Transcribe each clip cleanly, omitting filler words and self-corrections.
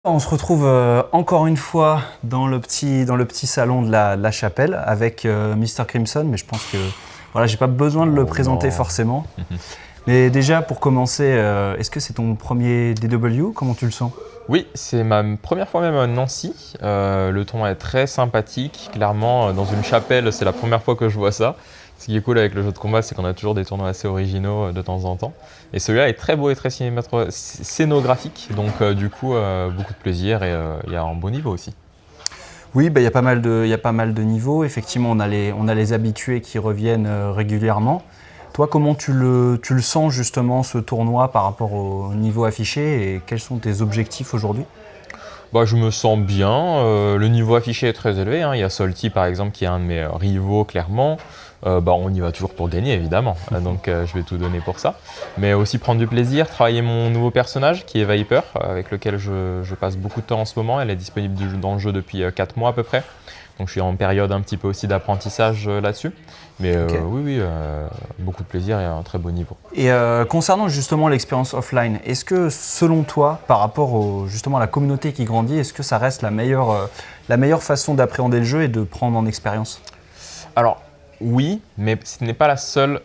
On se retrouve encore une fois dans le petit salon de la chapelle avec Mr. Crimson, mais je pense que voilà, j'ai pas besoin de le présenter forcément. Mais déjà, pour commencer, est-ce que c'est ton premier DW? Comment tu le sens? Oui, c'est ma première fois même à Nancy. Le tournoi est très sympathique. Clairement, dans une chapelle, c'est la première fois que je vois ça. Ce qui est cool avec le jeu de combat, c'est qu'on a toujours des tournois assez originaux de temps en temps. Et celui-là est très beau et très scénographique. Donc du coup, beaucoup de plaisir et il y a un bon niveau aussi. Oui, bah, il y a pas mal de niveaux. Effectivement, on a les habitués qui reviennent régulièrement. Toi, comment tu le sens justement ce tournoi par rapport au niveau affiché et quels sont tes objectifs aujourd'hui? Bah, je me sens bien. Le niveau affiché est très élevé, hein. Il y a Solti par exemple qui est un de mes rivaux clairement. On y va toujours pour gagner évidemment, donc je vais tout donner pour ça. Mais aussi prendre du plaisir, travailler mon nouveau personnage qui est Viper, avec lequel je passe beaucoup de temps en ce moment. Elle est disponible dans le jeu depuis 4 mois à peu près. Donc je suis en période un petit peu aussi d'apprentissage là-dessus. Mais Ok. oui, beaucoup de plaisir et un très beau niveau. Et concernant justement l'expérience offline, est-ce que selon toi, par rapport justement à la communauté qui grandit, est-ce que ça reste la meilleure façon d'appréhender le jeu et de prendre en expérience? Alors, oui, mais ce n'est pas la seule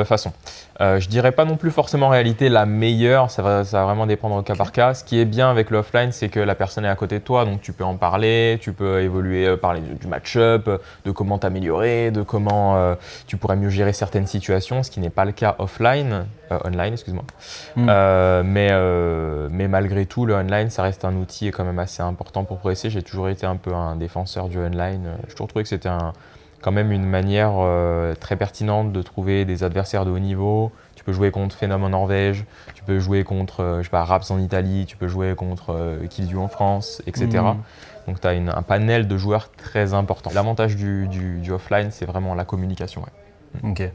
façon. Je dirais pas non plus forcément en réalité la meilleure, ça va vraiment dépendre au cas par cas. Ce qui est bien avec l'offline, c'est que la personne est à côté de toi, donc tu peux en parler, tu peux évoluer, parler du match-up, de comment t'améliorer, de comment tu pourrais mieux gérer certaines situations, ce qui n'est pas le cas online, excuse-moi. Mais malgré tout, le online, ça reste un outil quand même assez important pour progresser. J'ai toujours été un peu un défenseur du online. J'ai toujours trouvé que c'était quand même une manière très pertinente de trouver des adversaires de haut niveau. Tu peux jouer contre Phenom en Norvège, tu peux jouer contre Raps en Italie, tu peux jouer contre Killdew en France, etc. Donc tu as un panel de joueurs très important. L'avantage du offline, c'est vraiment la communication. Ouais. Ok.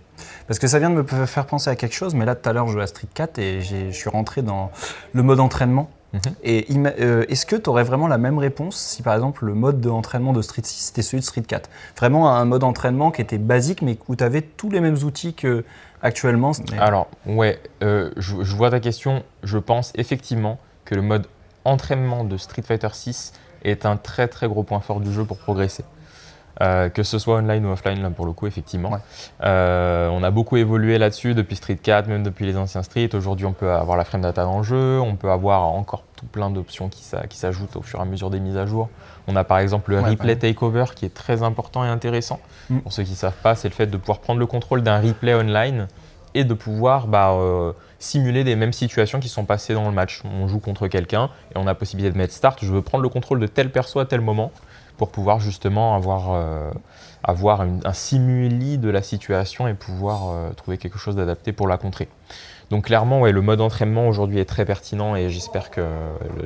Parce que ça vient de me faire penser à quelque chose, mais là tout à l'heure je jouais à Street 4 et je suis rentré dans le mode entraînement. Et est-ce que tu aurais vraiment la même réponse si par exemple le mode d'entraînement de Street 6 c'était celui de Street 4? Vraiment un mode d'entraînement qui était basique mais où tu avais tous les mêmes outils qu'actuellement? Alors, ouais, je vois ta question. Je pense effectivement que le mode entraînement de Street Fighter 6 est un très très gros point fort du jeu pour progresser. Que ce soit online ou offline, là pour le coup, effectivement. Ouais. On a beaucoup évolué là-dessus depuis Street 4, même depuis les anciens Street. Aujourd'hui, on peut avoir la frame data dans le jeu, on peut avoir encore tout plein d'options qui s'ajoutent au fur et à mesure des mises à jour. On a par exemple le replay takeover qui est très important et intéressant. Pour ceux qui ne savent pas, c'est le fait de pouvoir prendre le contrôle d'un replay online et de pouvoir simuler les mêmes situations qui sont passées dans le match. On joue contre quelqu'un et on a la possibilité de mettre start. Je veux prendre le contrôle de tel perso à tel moment, pour pouvoir justement avoir un simuli de la situation et pouvoir trouver quelque chose d'adapté pour la contrer. Donc clairement, ouais, le mode entraînement aujourd'hui est très pertinent et j'espère que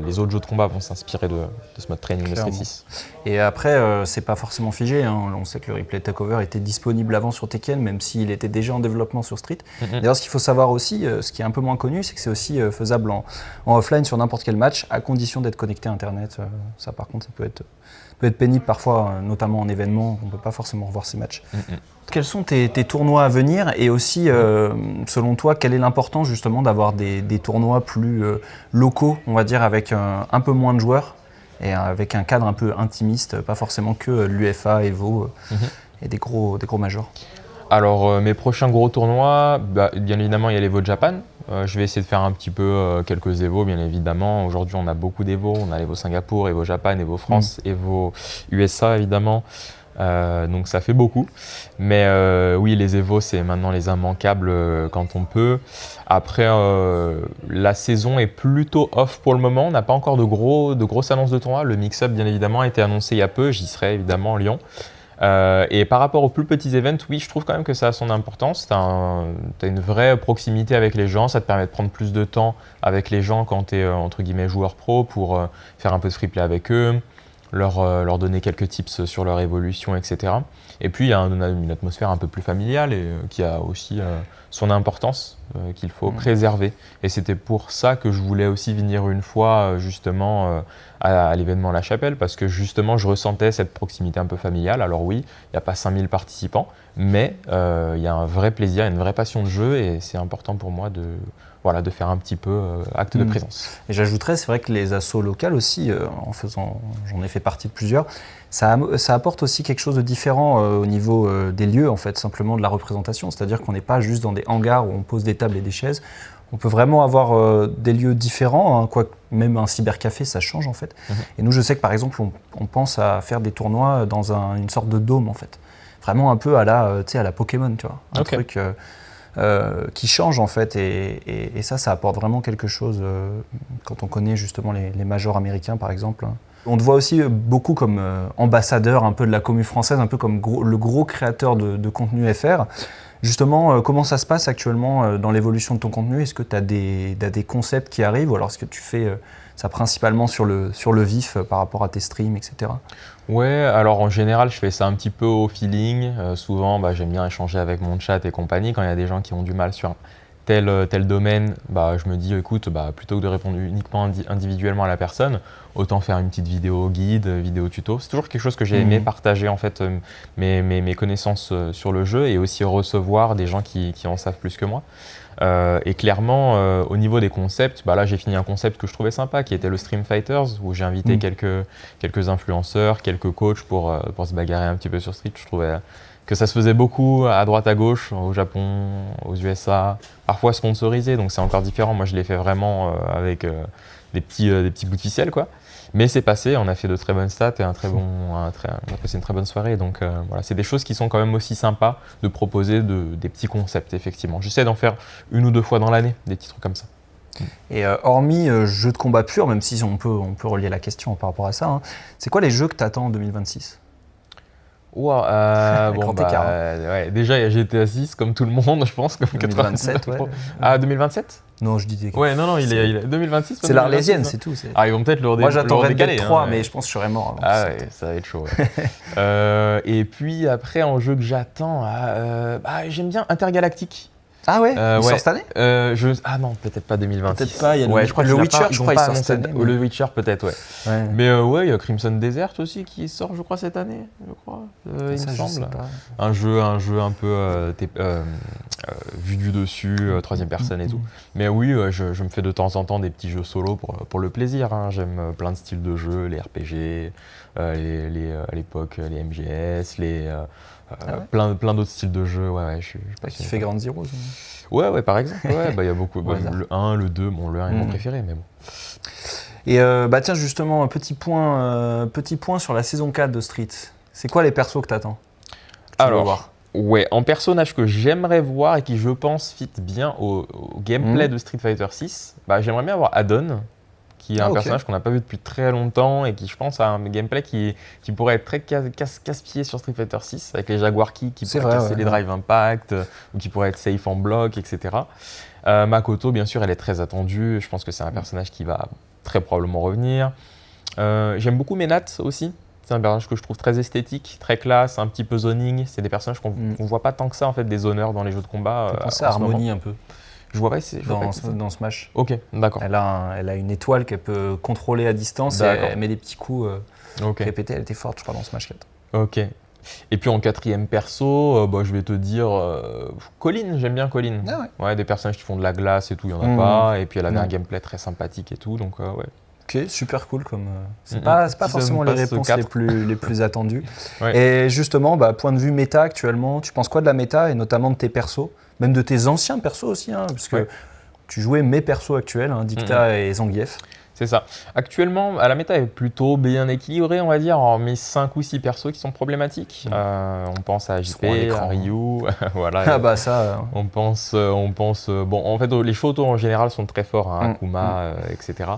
les autres jeux de combat vont s'inspirer de ce mode training de Street 6. Et après, c'est pas forcément figé, hein. On sait que le replay takeover était disponible avant sur Tekken, même s'il était déjà en développement sur Street. D'ailleurs, ce qu'il faut savoir aussi, ce qui est un peu moins connu, c'est que c'est aussi faisable en offline sur n'importe quel match, à condition d'être connecté à Internet. Ça, par contre, ça peut être pénible parfois, notamment en événement, on ne peut pas forcément revoir ces matchs. Quels sont tes tournois à venir et aussi, selon toi, quelle est l'importance justement d'avoir des tournois plus locaux, on va dire, avec un peu moins de joueurs et avec un cadre un peu intimiste, pas forcément que l'UFA, Evo et des gros majors? Alors mes prochains gros tournois, bien évidemment il y a l'Evo Japan. Je vais essayer de faire un petit peu quelques Evo bien évidemment. Aujourd'hui on a beaucoup d'Evo, on a l'Evo Singapour, Evo Japan, Evo France, Evo USA évidemment. Donc ça fait beaucoup. Mais oui, les Evo c'est maintenant les immanquables quand on peut. Après la saison est plutôt off pour le moment. On n'a pas encore de grosses annonces de tournois. Le mix-up bien évidemment a été annoncé il y a peu. J'y serai évidemment en Lyon. Et par rapport aux plus petits events, oui, je trouve quand même que ça a son importance. Tu as une vraie proximité avec les gens, ça te permet de prendre plus de temps avec les gens quand tu es entre guillemets joueur pro pour faire un peu de free play avec eux, leur donner quelques tips sur leur évolution, etc. Et puis, il y a une atmosphère un peu plus familiale et qui a aussi son importance qu'il faut préserver. Et c'était pour ça que je voulais aussi venir une fois justement à l'événement La Chapelle, parce que justement, je ressentais cette proximité un peu familiale. Alors oui, il n'y a pas 5000 participants, mais il y a un vrai plaisir, une vraie passion de jeu et c'est important pour moi de faire un petit peu acte de présence. Et j'ajouterais, c'est vrai que les assos locales aussi, j'en ai fait partie de plusieurs, ça apporte aussi quelque chose de différent au niveau des lieux, en fait, simplement de la représentation. C'est-à-dire qu'on n'est pas juste dans des hangars où on pose des tables et des chaises. On peut vraiment avoir des lieux différents, hein, même un cybercafé, ça change en fait. Et nous, je sais que par exemple, on pense à faire des tournois dans une sorte de dôme en fait. Vraiment un peu à la Pokémon, tu vois. Un truc qui change en fait. Et ça apporte vraiment quelque chose quand on connaît justement les majors américains par exemple. On te voit aussi beaucoup comme ambassadeur un peu de la commu française, un peu comme le gros créateur de contenu FR. Justement, comment ça se passe actuellement dans l'évolution de ton contenu? Est-ce que tu as des concepts qui arrivent ou alors est-ce que tu fais ça principalement sur le vif par rapport à tes streams, etc. Ouais, alors en général, je fais ça un petit peu au feeling. Souvent, j'aime bien échanger avec mon chat et compagnie. Quand il y a des gens qui ont du mal sur tel domaine, je me dis, écoute, plutôt que de répondre uniquement individuellement à la personne, autant faire une petite vidéo guide, vidéo tuto. C'est toujours quelque chose que j'ai aimé partager en fait mes connaissances sur le jeu et aussi recevoir des gens qui en savent plus que moi. Et clairement, au niveau des concepts, là j'ai fini un concept que je trouvais sympa qui était le Stream Fighters où j'ai invité quelques influenceurs, quelques coachs pour se bagarrer un petit peu sur Street. Je trouvais que ça se faisait beaucoup à droite à gauche, au Japon, aux USA, parfois sponsorisé, donc c'est encore différent. Moi je l'ai fait vraiment avec des petits bouts de ficelle quoi. Mais c'est passé, on a fait de très bonnes stats et on a passé une très bonne soirée. Donc voilà, c'est des choses qui sont quand même aussi sympas de proposer des petits concepts, effectivement. J'essaie d'en faire 1 ou 2 fois dans l'année, des petits trucs comme ça. Et hormis jeux de combat pur, même si on peut relier la question par rapport à ça, c'est quoi les jeux que tu attends en 2026 ? Wow, déjà il y a GTA 6 comme tout le monde, je pense, comme 2027, 99%. Ah, 2027 ? Non, je disais. Ouais, non, il est 2026. C'est l'Arlésienne, c'est tout. Ah, ils vont peut-être le redécaler. Moi, j'attendrais Red Dead 3, mais je pense que je serais mort avant. Ah ouais, ça va être chaud. Ouais. Et puis après, en jeu que j'attends, j'aime bien Intergalactique. Ah ouais, il sort cette année Ah non, peut-être pas 2026. Peut-être pas, il y a je crois le Witcher, je crois, il sort cette année. Le Witcher, peut-être, ouais. Mais il y a Crimson Desert aussi qui sort, je crois, cette année, il me semble. Un jeu un peu vu du dessus, 3e personne et tout. Mais oui, je me fais de temps en temps des petits jeux solo pour le plaisir. Hein. J'aime plein de styles de jeux, les RPG, à l'époque, les MGS, plein d'autres styles de jeux. Ouais, je suis passionné. Tu fais Ground Zero Ouais, par exemple. Il y a beaucoup. Le 1, le 2, le 1 est mon préféré, mais bon. Et tiens, justement, un petit point sur la saison 4 de Street. C'est quoi les persos que t'attends ? Alors, en personnage que j'aimerais voir et qui, je pense, fit bien au gameplay de Street Fighter 6, j'aimerais bien voir Adon, qui est un personnage qu'on n'a pas vu depuis très longtemps et qui, je pense, a un gameplay qui pourrait être très casse-pied sur Street Fighter 6, avec les Jaguar Key qui pourraient casser les drive impact, ou qui pourraient être safe en bloc, etc. Makoto, bien sûr, elle est très attendue. Je pense que c'est un personnage qui va très probablement revenir. J'aime beaucoup Menat aussi. C'est un personnage que je trouve très esthétique, très classe, un petit peu zoning. C'est des personnages qu'on ne voit pas tant que ça, en fait, des zoneurs dans les jeux de combat. Pensez à Harmony un peu. Je vois pas dans Smash. Ok, d'accord. Elle a une étoile qu'elle peut contrôler à distance et elle met des petits coups répétés. Elle était forte, je crois, dans Smash 4. Ok. Et puis en 4e perso, je vais te dire Colin, j'aime bien Colin. Ah ouais. Des personnages qui font de la glace et tout, il n'y en a pas. Et puis elle avait un gameplay très sympathique et tout, donc ouais. Ok, super cool. C'est pas forcément les réponses les plus attendues. Ouais. Et justement, point de vue méta actuellement, tu penses quoi de la méta et notamment de tes persos, même de tes anciens persos aussi, parce que tu jouais mes persos actuels, Dicta et Zangief. C'est ça. Actuellement, la méta est plutôt bien équilibrée, on va dire. Mes 5 ou 6 persos qui sont problématiques. On pense à JP, à Ryu, voilà. Ça. On pense. En fait, les shotos en général sont très forts, Akuma, etc.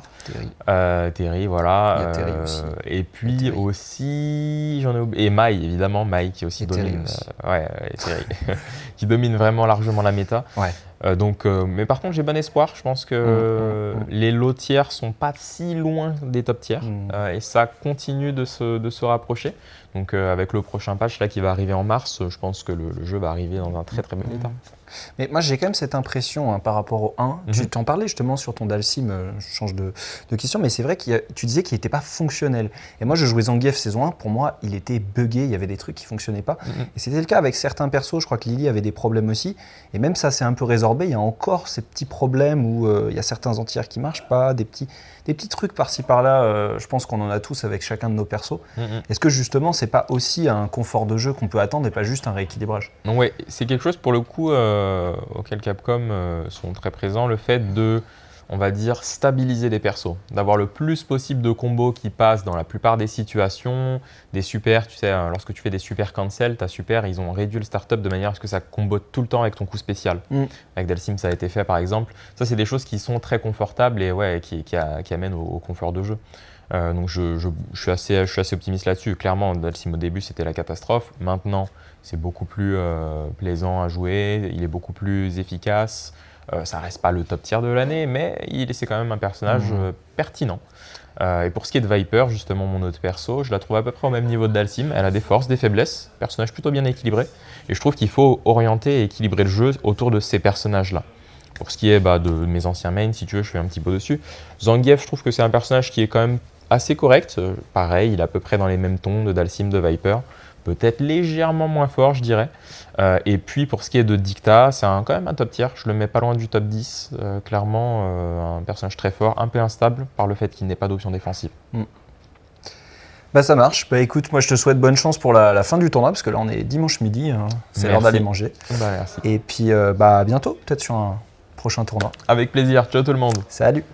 Terry, voilà. Il y a Terry aussi. Et puis aussi, j'en ai oublié. Et Mai, évidemment, Mai qui aussi domine. Terry, qui domine vraiment largement la méta. Ouais. Mais par contre, j'ai bon espoir. Je pense que les lots tiers sont pas si loin des top tiers et ça continue de se rapprocher. Donc, avec le prochain patch là, qui va arriver en mars, je pense que le jeu va arriver dans un très très bon état. Mais moi, j'ai quand même cette impression par rapport au 1. Tu t'en parlais justement sur ton Dalsim, je change de question, mais c'est vrai que tu disais qu'il n'était pas fonctionnel. Et moi, je jouais Zangief saison 1, pour moi, il était buggé, il y avait des trucs qui ne fonctionnaient pas. Et c'était le cas avec certains persos, je crois que Lily avait des problèmes aussi. Et même ça, c'est un peu résorbé. Il y a encore ces petits problèmes où il y a certains anti-airs qui ne marchent pas, des petits trucs par-ci par-là. Je pense qu'on en a tous avec chacun de nos persos. Est-ce que justement, c'est pas aussi un confort de jeu qu'on peut attendre et pas juste un rééquilibrage? Donc, ouais, c'est quelque chose pour le coup auquel Capcom sont très présents, le fait de, on va dire, stabiliser les persos, d'avoir le plus possible de combos qui passent dans la plupart des situations, des super, tu sais, lorsque tu fais des super cancel, ta super, ils ont réduit le startup de manière à ce que ça combote tout le temps avec ton coup spécial. Avec Dalsim, ça a été fait par exemple. Ça, c'est des choses qui sont très confortables et ouais, qui amènent au confort de jeu. Donc je suis assez optimiste là-dessus. Clairement, Dalsim au début c'était la catastrophe. Maintenant, c'est beaucoup plus plaisant à jouer, il est beaucoup plus efficace. Ça reste pas le top tier de l'année, mais c'est quand même un personnage pertinent. Et pour ce qui est de Viper, justement mon autre perso, je la trouve à peu près au même niveau de Dalsim. Elle a des forces, des faiblesses, personnage plutôt bien équilibré. Et je trouve qu'il faut orienter et équilibrer le jeu autour de ces personnages-là. Pour ce qui est de mes anciens mains, si tu veux, je fais un petit peu dessus. Zangief, je trouve que c'est un personnage qui est quand même assez correct. Pareil, il est à peu près dans les mêmes tons de Dalsim, de Viper. Peut-être légèrement moins fort, je dirais. Et puis, pour ce qui est de Dicta, c'est quand même un top tier. Je le mets pas loin du top 10. Clairement, un personnage très fort, un peu instable par le fait qu'il n'ait pas d'option défensive. Ça marche. Écoute, moi je te souhaite bonne chance pour la fin du tournoi, parce que là on est dimanche midi, hein. C'est l'heure d'aller manger. Merci. Et puis à bientôt, peut-être sur un prochain tournoi. Avec plaisir. Ciao tout le monde. Salut.